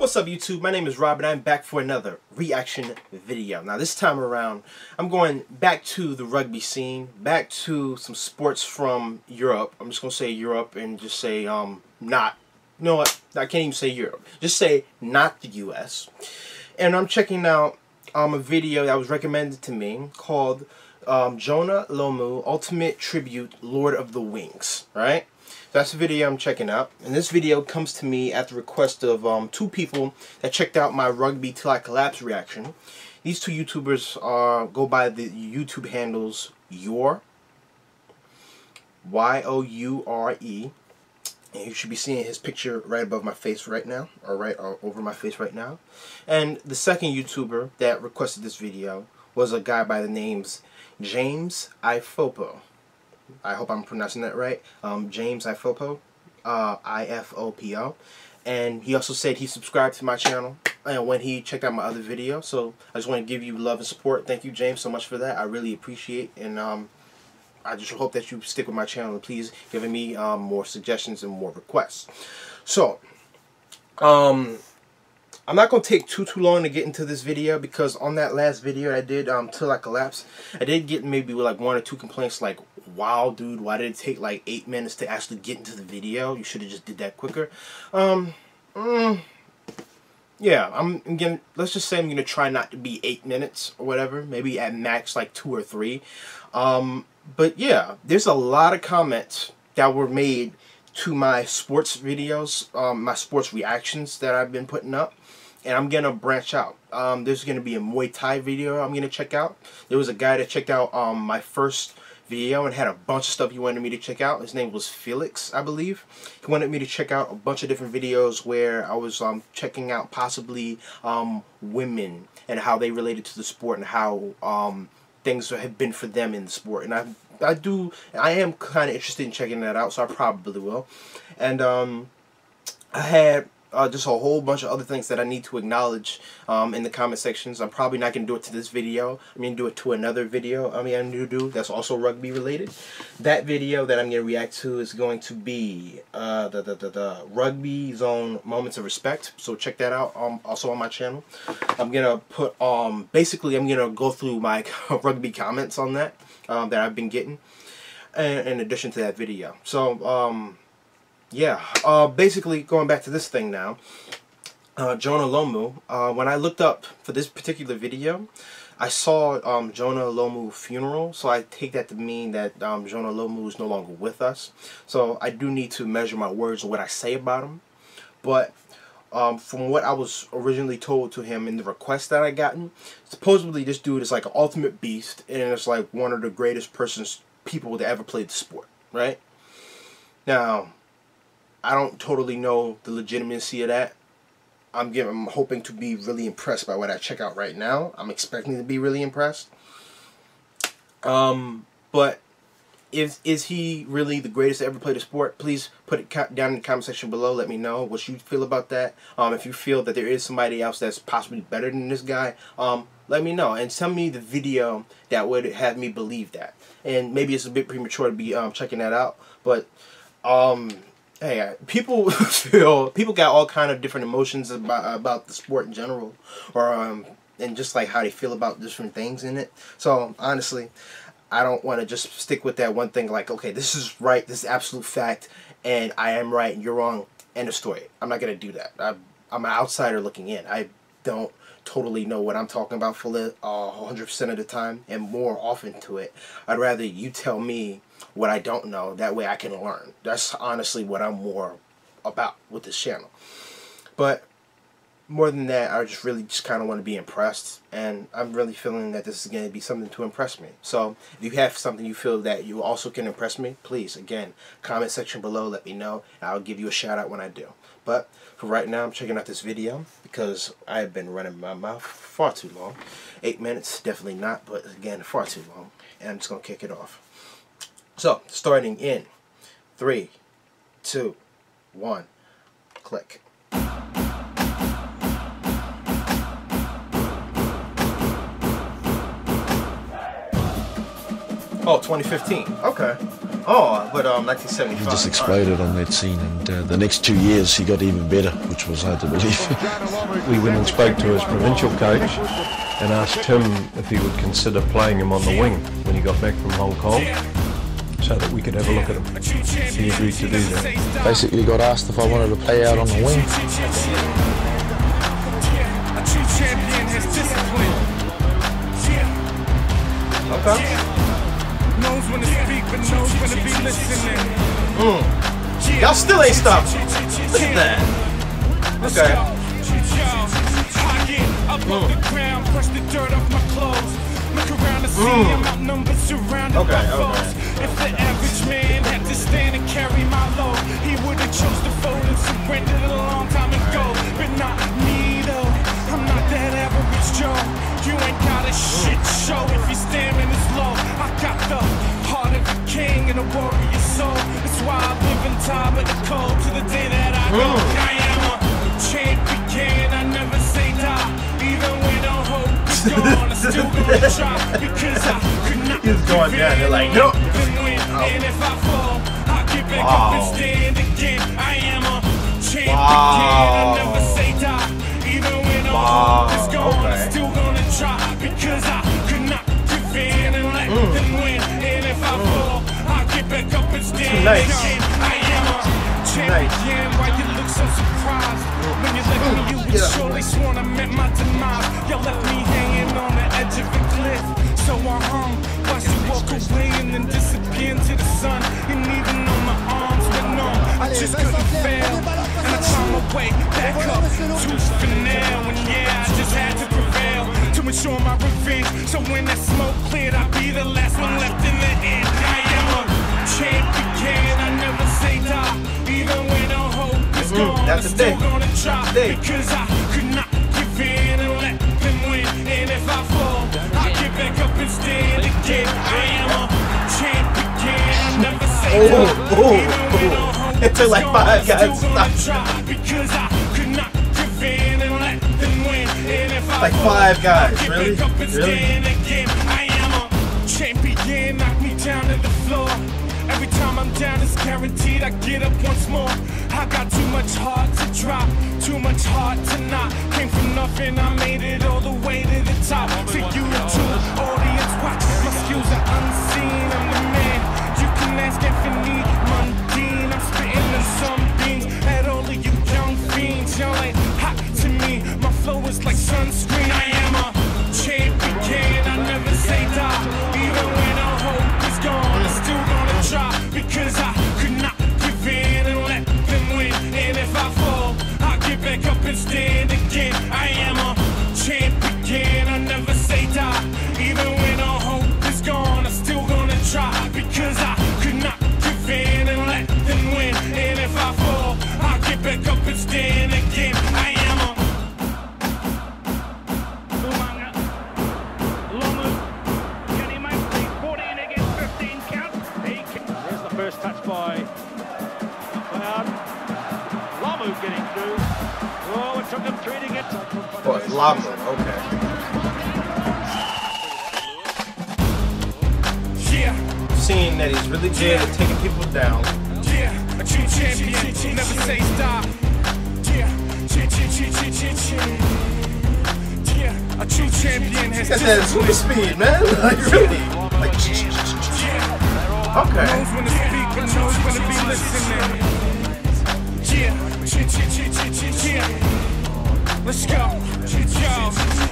What's up YouTube? My name is Rob and I'm back for another reaction video. Now this time around I'm going back to the rugby scene, back to some sports from Europe. I'm just going to say Europe and just say not, you know what, I can't even say Europe. Just say not the US. And I'm checking out a video that was recommended to me called Jonah, Lomu, Ultimate Tribute Lord of the Wings, right? That's the video I'm checking out, and this video comes to me at the request of two people that checked out my Rugby Till I Collapse reaction. These two YouTubers go by the YouTube handles Youre, Y-O-U-R-E, and you should be seeing his picture right above my face right now, or right over my face right now. And the second YouTuber that requested this video was a guy by the names James Ifopo. I hope I'm pronouncing that right. James Ifopo, I-F-O-P-O, and he also said he subscribed to my channel and when he checked out my other video. So I just want to give you love and support. Thank you, James, so much for that. I really appreciate, and I just hope that you stick with my channel and please giving me more suggestions and more requests. So I'm not going to take too long to get into this video, because on that last video I did, Till I Collapse, I did get maybe like one or two complaints like, wow dude, why did it take like 8 minutes to actually get into the video? You should have just did that quicker. Yeah, let's just say I'm gonna try not to be 8 minutes or whatever, maybe at max like 2 or 3. But yeah, there's a lot of comments that were made to my sports videos, my sports reactions that I've been putting up, and I'm gonna branch out. There's gonna be a Muay Thai video I'm gonna check out. There was a guy that checked out my first video and had a bunch of stuff he wanted me to check out. His name was Felix, I believe. He wanted me to check out a bunch of different videos where I was checking out possibly women and how they related to the sport and how things have been for them in the sport. And I am kind of interested in checking that out, so I probably will. And I had just a whole bunch of other things that I need to acknowledge in the comment sections. I'm probably not going to do it to this video. I'm going to do it to another video I'm going to do that's also rugby related. That video that I'm going to react to is going to be the Rugby Zone Moments of Respect. So check that out also on my channel. I'm going to put, basically I'm going to go through my rugby comments on that that I've been getting in addition to that video. So, yeah, basically going back to this thing now, Jonah Lomu, when I looked up for this particular video, I saw Jonah Lomu funeral, so I take that to mean that Jonah Lomu is no longer with us. So I do need to measure my words and what I say about him. But from what I was originally told to him in the request that I gotten, supposedly this dude is like an ultimate beast, and it's like one of the greatest people that ever played the sport, right? Now, I don't totally know the legitimacy of that. I'm hoping to be really impressed by what I check out right now. I'm expecting to be really impressed. But is he really the greatest to ever play the sport? Please put it down in the comment section below. Let me know what you feel about that. If you feel that there is somebody else that's possibly better than this guy, let me know. And tell me the video that would have me believe that. And maybe it's a bit premature to be checking that out. But hey, people got all kind of different emotions about the sport in general, or and just like how they feel about different things in it. So honestly, I don't want to just stick with that one thing like, okay, this is right, this is absolute fact, and I am right and you're wrong, end of story. I'm not gonna do that. I'm an outsider looking in. I don't totally know what I'm talking about for 100% of the time, and more often to it, I'd rather you tell me what I don't know. That way I can learn. That's honestly what I'm more about with this channel. But more than that, I just kind of want to be impressed, and I'm really feeling that this is going to be something to impress me. So if you have something you feel that you also can impress me, please, again, comment section below, let me know, and I'll give you a shout out when I do. But for right now, I'm checking out this video because I've been running my mouth far too long. 8 minutes, definitely not, but again, far too long. And I'm just going to kick it off. So, starting in 3, 2, 1, click. Oh, 2015. Okay. Oh, but 1975. He just exploded on that scene, and the next 2 years he got even better, which was hard to believe. We went and spoke to his provincial coach and asked him if he would consider playing him on the wing when he got back from Hong Kong, so that we could have a look at him. He agreed to do that. Basically got asked if I wanted to play out on the wing. Okay. Knows when to speak, but knows when to be listening. Y'all still ain't stopped. Look at that. Okay. Up off the ground, brush the dirt off my clothes. Look around to see I'm outnumbered, surrounded by foes. If the average man had to stand and carry my load, he would have chose to fold and surrendered a long time ago. But not me though, I'm not that average Joe. You ain't got a shit show if you're staring as low. I got the heart of a king and a warrior soul. That's why I live and die with the cold to the day that I go. I am a champion, I never say die. Even when the hope is gone, I still gonna try. Because I could not He's going down, they're like, nope. And if I fall, I'll get back up and stand again. I am a champion, I never say die. Even when the hope is gone, I'm still gonna try. Because I could not give in and let them win. And if I fall, I'll get back up and stand again. I am a champion. Why you look so surprised? When you left me, you would surely sworn I meant my demise. You left me hanging on the edge of a cliff. So I hung, watched you walk away and then disappear into the sun. And even though my arms were numb, I just couldn't fail. And I found my way back up, tooth for nail. And yeah, I just had to prevail to ensure my revenge. So when that smoke cleared, I'd be the last one left in the end. I am a champion, I never say die. Even when the hope is gone, I'm still gonna try. Because I could not give in and let them win. And if I fall, I'll get back up and stand again. I am a champion, I never say die. It took like 5 guys to stop. Because I could not give in and let them win. And if I like fall, 5 guys, I'll get really? back up and stand again. I am a champion, knock me down to the floor. Every time I'm down, it's guaranteed I get up once more. I got too much heart to drop, too much heart to not. Came from nothing, I made it all the way to the top. To you too, audience watch, my skills are unseen. I'm the man, you can ask if you need mundane. I'm spitting in some beans at all of you young fiends. Y'all ain't hot to me, my flow is like sunscreen. I am a champion, I never say die. Even when the hope is gone, I'm still gonna try. Because I could not give in and let them win. And if I fall, I'll get back up and stand again. I am a champion, I never say die. Even when the hope is gone, I'm still gonna try. Because I could not give in and let them win. And if I fall, I'll get back up and stand again. I am a Lomu, can he make the 14 against 15 count? There's the first touch by Cloud. Lomu getting through. Oh, it took him 3 to get to. Oh, it's Lomu, okay. Seeing that he's really good at taking people down. Yeah, a true champion, never say stop. Yeah, a true champion has That's that super speed, man. Like, really. Like, okay. knows when to speak, but knows when to be listening. Yeah. Let's go.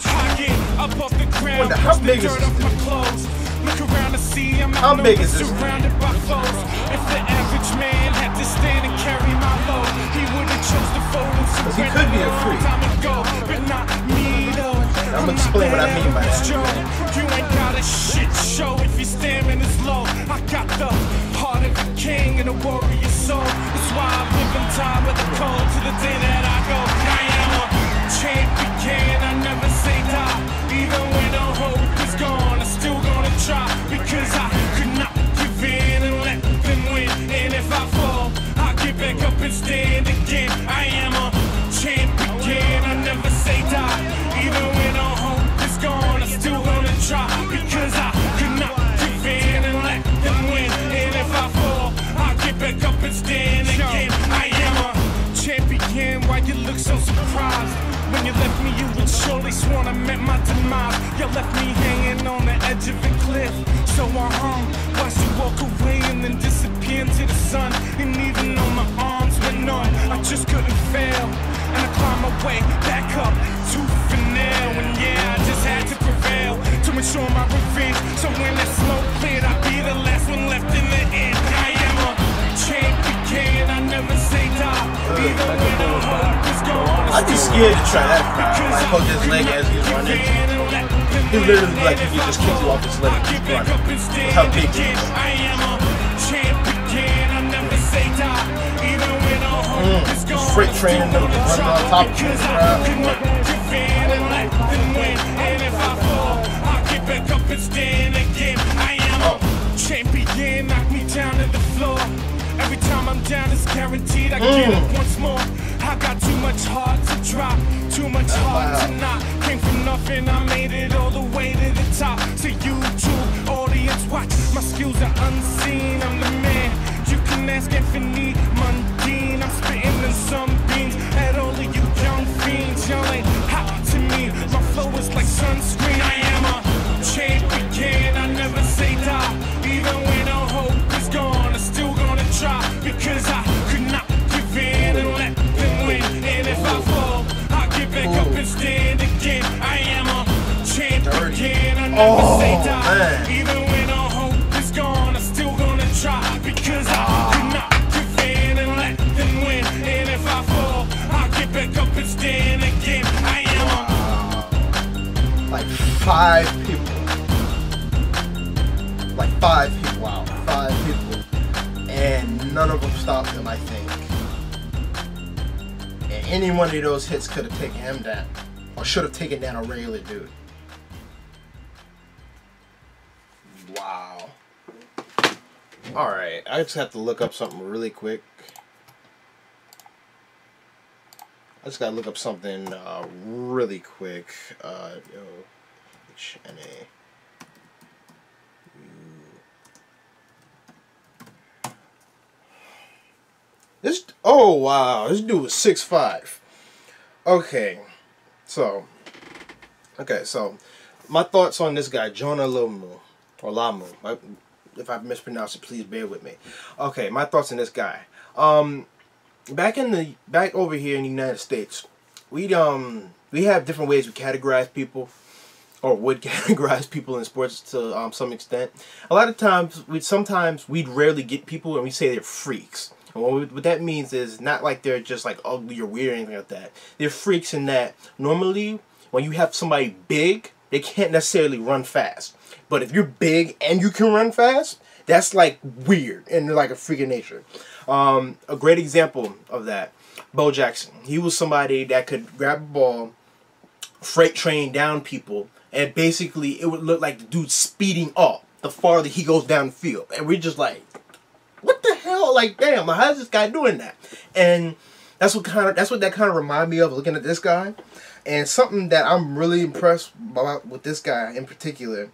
I get up off the ground, Wonder, how big is dirt this off my dude? clothes. Look around to see I'm How big is this? surrounded by foes. If the average man had to stand and carry my load, he would have chose to fold and Because he surrender could be a a long freak. time ago. But not me though. I'm gonna explain what I mean by that. You ain't got a shit show if you're staring as low. I got the heart of a king and a warrior soul. That's why I live and die with the cold to the day that I go. I am a champion, I never say die. Even when the hope is gone, I'm still gonna try. Because I could not give in and let them win. And if I fall, I'll get back up and stand again. I am a champion, I never say die. Even when the hope is gone, I'm still gonna try. Because I could not give in and let them win. And if I fall, I'd be scared to try that crap. Like hook his leg as he's running. He literally like if he just kicks you off his leg and keep running. That's how big he is. Freight training them just running on top of you. Champion, knock me down to the floor. Every time I'm down, it's guaranteed I get up once more. I got too much heart to drop, too much heart to knock. Came from nothing, I made it all the way to the top. To YouTube, audience watch, my skills are unseen. I'm the man, you can ask Anthony Mundine. I'm spitting in some beans at all of you young fiends. Y'all ain't hot to me, my flow is like sunscreen. I am a champion, I never say die. Even when all hope is gone, I'm still gonna try. Because I could not give in and let them win. And if I fall, I'll get back up and stand again. I am a champion, I never say die. Even when all hope is gone, I'm still gonna try. Because I could not give in and let them win. And if I fall, I'll get back up and stand again. I am a... Like 5 people. Like 5 people, wow, 5 people, and none of them stopped him, I think. And any one of those hits could have taken him down, or should have taken down a regular dude. Wow. Alright, I just have to look up something really quick. I just gotta look up something really quick. HNA. This, oh wow, this dude was 6'5". Okay, so my thoughts on this guy, Jonah Lomu, or Lomu. If I mispronounce it, please bear with me. Okay, my thoughts on this guy. Back over here in the United States, we have different ways we categorize people, or would categorize people in sports to some extent. A lot of times, we'd rarely get people and we say they're freaks. And what that means is not like they're just like ugly or weird or anything like that. They're freaks in that normally when you have somebody big, they can't necessarily run fast. But if you're big and you can run fast, that's like weird and like a freak of nature. A great example of that, Bo Jackson. He was somebody that could grab a ball, freight train down people, and basically it would look like the dude speeding up the farther he goes down the field. And we're just like, what the hell? Like, damn, how's this guy doing that? And that's what that kind of reminded me of looking at this guy. And something that I'm really impressed about with this guy in particular,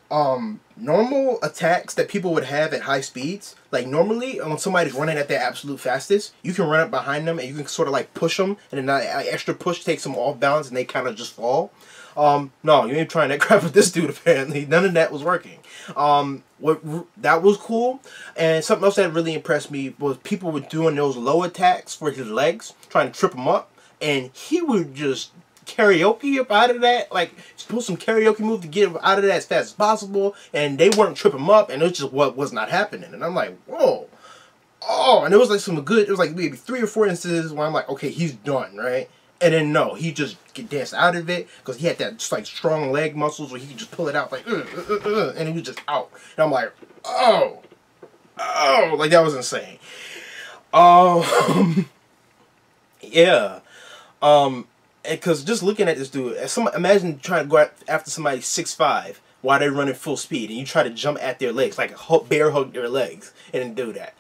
normal attacks that people would have at high speeds, like normally when somebody's running at their absolute fastest, you can run up behind them and you can sort of like push them, and then that extra push takes them off balance and they kind of just fall. No, you ain't trying that crap with this dude apparently. None of that was working. That was cool. And something else that really impressed me was people were doing those low attacks for his legs, trying to trip him up, and he would just karaoke up out of that, like pull some karaoke move to get him out of that as fast as possible, and they weren't tripping him up, and it was just what was not happening. And I'm like, whoa. Oh, and it was like it was like maybe 3 or 4 instances where I'm like, okay, he's done, right? And then no, he just danced out of it because he had that just like strong leg muscles where he could just pull it out like, and he was just out. And I'm like, oh, like that was insane. Yeah, because just looking at this dude, imagine trying to go after somebody 6'5" while they're running full speed, and you try to jump at their legs, like bear hug their legs, and do that.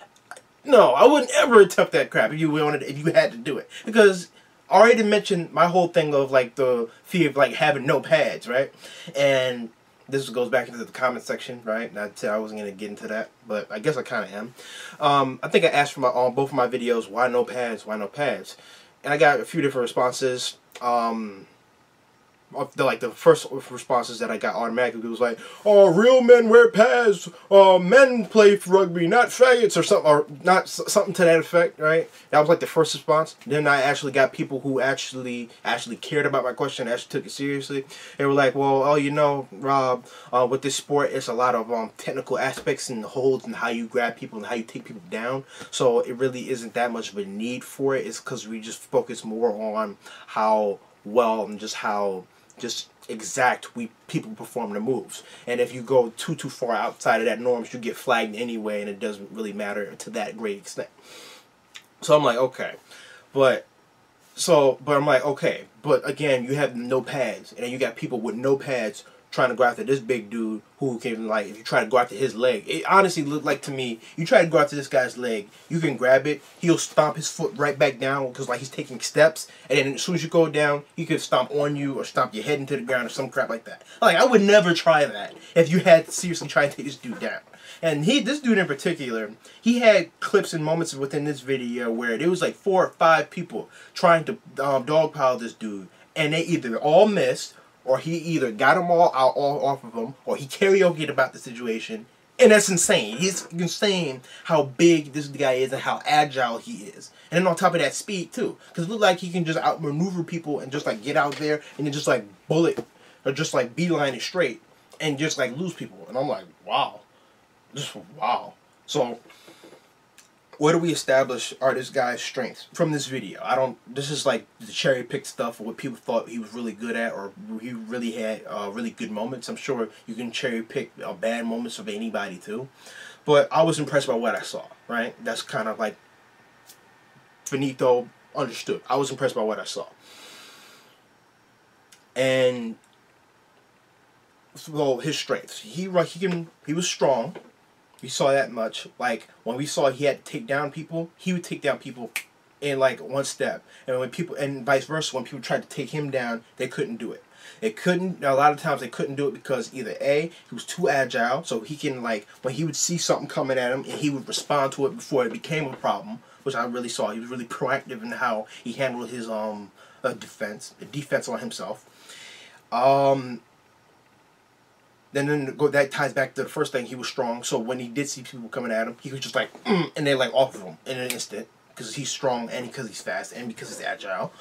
No, I wouldn't ever attempt that crap if you had to do it, because I already mentioned my whole thing of like the fear of like having no pads, right? And this goes back into the comment section, right? And I said I wasn't gonna get into that, but I guess I kind of am. I think I asked for on both of my videos, why no pads? Why no pads? And I got a few different responses. the first responses that I got automatically was like, "Oh, real men wear pads. Men play rugby, not faggots," or something, or not something to that effect, right? That was like the first response. Then I actually got people who actually cared about my question, actually took it seriously. They were like, "Well, oh, you know, Rob, with this sport, it's a lot of technical aspects and holds and how you grab people and how you take people down. So it really isn't that much of a need for it. It's because we just focus more on how well and just how exact people perform the moves. And if you go too far outside of that norms, you get flagged anyway, and it doesn't really matter to that great extent." So I'm like, okay, but I'm like, okay, but again, you have no pads, and then you got people with no pads trying to go after this big dude who can, like, if you try to go after his leg, it honestly looked like to me, you try to go after this guy's leg, you can grab it, he'll stomp his foot right back down because, like, he's taking steps, and then as soon as you go down, he could stomp on you or stomp your head into the ground or some crap like that. Like, I would never try that if you had to seriously try to take this dude down. And this dude in particular, he had clips and moments within this video where there was like 4 or 5 people trying to dogpile this dude, and they either all missed, or he either got them all out off of him, or he karaoke'd about the situation. And that's insane. It's insane how big this guy is and how agile he is. And then on top of that, speed too. Because it looked like he can just outmaneuver people and just like get out there and then just like bullet or just like beeline it straight and just like lose people. And I'm like, wow. Just wow. So what do we establish are this guy's strengths from this video? This is like the cherry picked stuff of what people thought he was really good at, or he really had really good moments. I'm sure you can cherry pick bad moments of anybody too. But I was impressed by what I saw, right? That's kind of like finito, understood. I was impressed by what I saw. And well, his strengths. He was strong. We saw that much. Like, when we saw he had to take down people, he would take down people in like one step. And when people, and vice versa, when people tried to take him down, they couldn't do it. A lot of times they couldn't do it because either A, he was too agile, so he can, like, when he would see something coming at him, and he would respond to it before it became a problem, which I really saw. He was really proactive in how he handled his defense on himself. Then that ties back to the first thing. He was strong, so when he did see people coming at him, he was just like, and they like off of him in an instant because he's strong and because he's fast and because he's agile.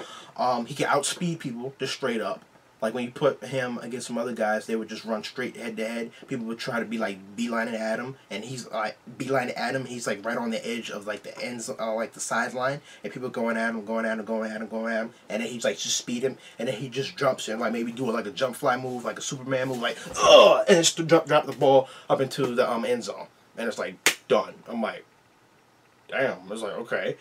He can outspeed people just straight up. Like when you put him against some other guys, they would just run straight head to head. People would try to be like beelining at him, and he's like beelining at him. He's like right on the edge of like the ends, like the sideline, and people going at him, and then he like just speed him, and then he just jumps and like maybe do like a jump fly move, like a Superman move, like and just drop the ball up into the end zone, and it's like done. I'm like, damn. I was like, okay.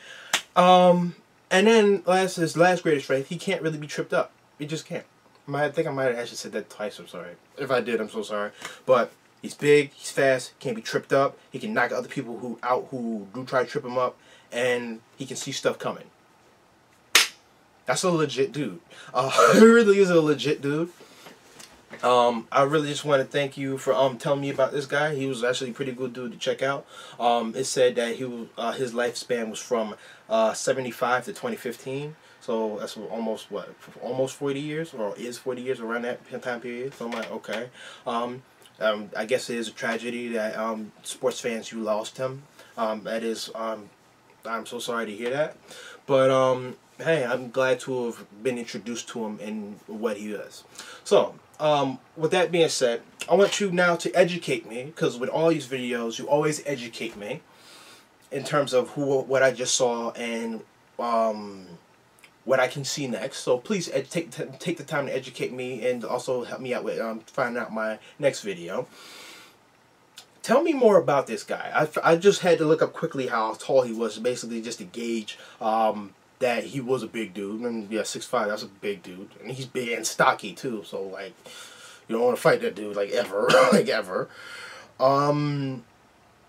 And then his last greatest strength, he can't really be tripped up. He just can't. I think I might have actually said that twice. I'm sorry. If I did, I'm so sorry. But he's big, he's fast, can't be tripped up. He can knock other people who do try to trip him up, and he can see stuff coming. That's a legit dude. He really is a legit dude. I really just want to thank you for telling me about this guy. He was actually a pretty good dude to check out. It said that his lifespan was from 75 to 2015. So that's almost almost 40 years, or is 40 years, around that time period. So I'm like, okay. I guess it is a tragedy that sports fans, you lost him. That is, I'm so sorry to hear that. But hey, I'm glad to have been introduced to him and what he is. So with that being said, I want you now to educate me, because with all these videos, you always educate me in terms of what I just saw and what I can see next. So please take the time to educate me and also help me out with finding out my next video. Tell me more about this guy. I just had to look up quickly how tall he was, basically just to gauge that he was a big dude. And yeah, 6'5", that's a big dude. And he's big and stocky too, so like, you don't want to fight that dude like ever. Like ever.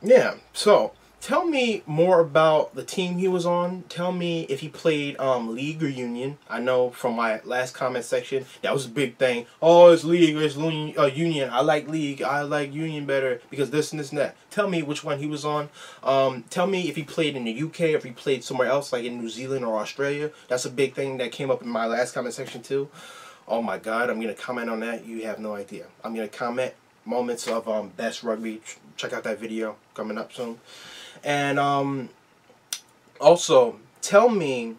Yeah, so tell me more about the team he was on. Tell me if he played league or union. I know from my last comment section, that was a big thing. Oh, it's league or it's union. I like league. I like union better because this and this and that. Tell me which one he was on. Tell me if he played in the UK, or if he played somewhere else like in New Zealand or Australia. That's a big thing that came up in my last comment section too. Oh my God, I'm gonna comment on that. You have no idea. I'm gonna comment moments of best rugby. Check out that video coming up soon. And also tell me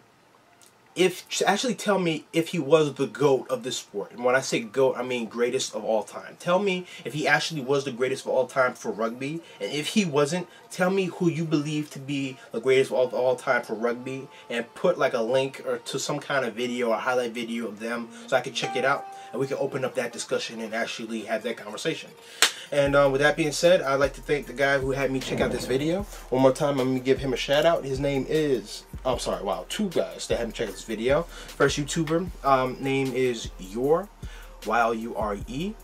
if he was the GOAT of this sport. And when I say GOAT, I mean greatest of all time. Tell me if he actually was the greatest of all time for rugby. And if he wasn't, tell me who you believe to be the greatest of all time for rugby. And put like a link or to some kind of video or highlight video of them so I can check it out. And we can open up that discussion and actually have that conversation. And with that being said, I'd like to thank the guy who had me check out this video. One more time, I'm going to give him a shout out. His name is, I'm sorry, wow, two guys that had me check out this video. First YouTuber, name is Yure, Y-O-U-R-E.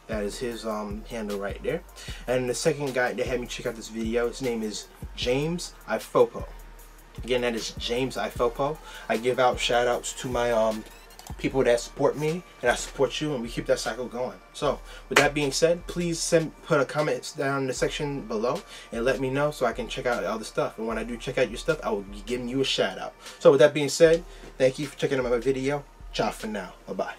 That is his handle right there. And the second guy that had me check out this video, his name is James Ifopo. Again, that is James Ifopo. I give out shout outs to my people that support me, and I support you, and we keep that cycle going. So with that being said, please put a comment down in the section below and let me know so I can check out all the stuff. And when I do check out your stuff, I will be giving you a shout out. So with that being said, thank you for checking out my video. Ciao for now. Bye bye.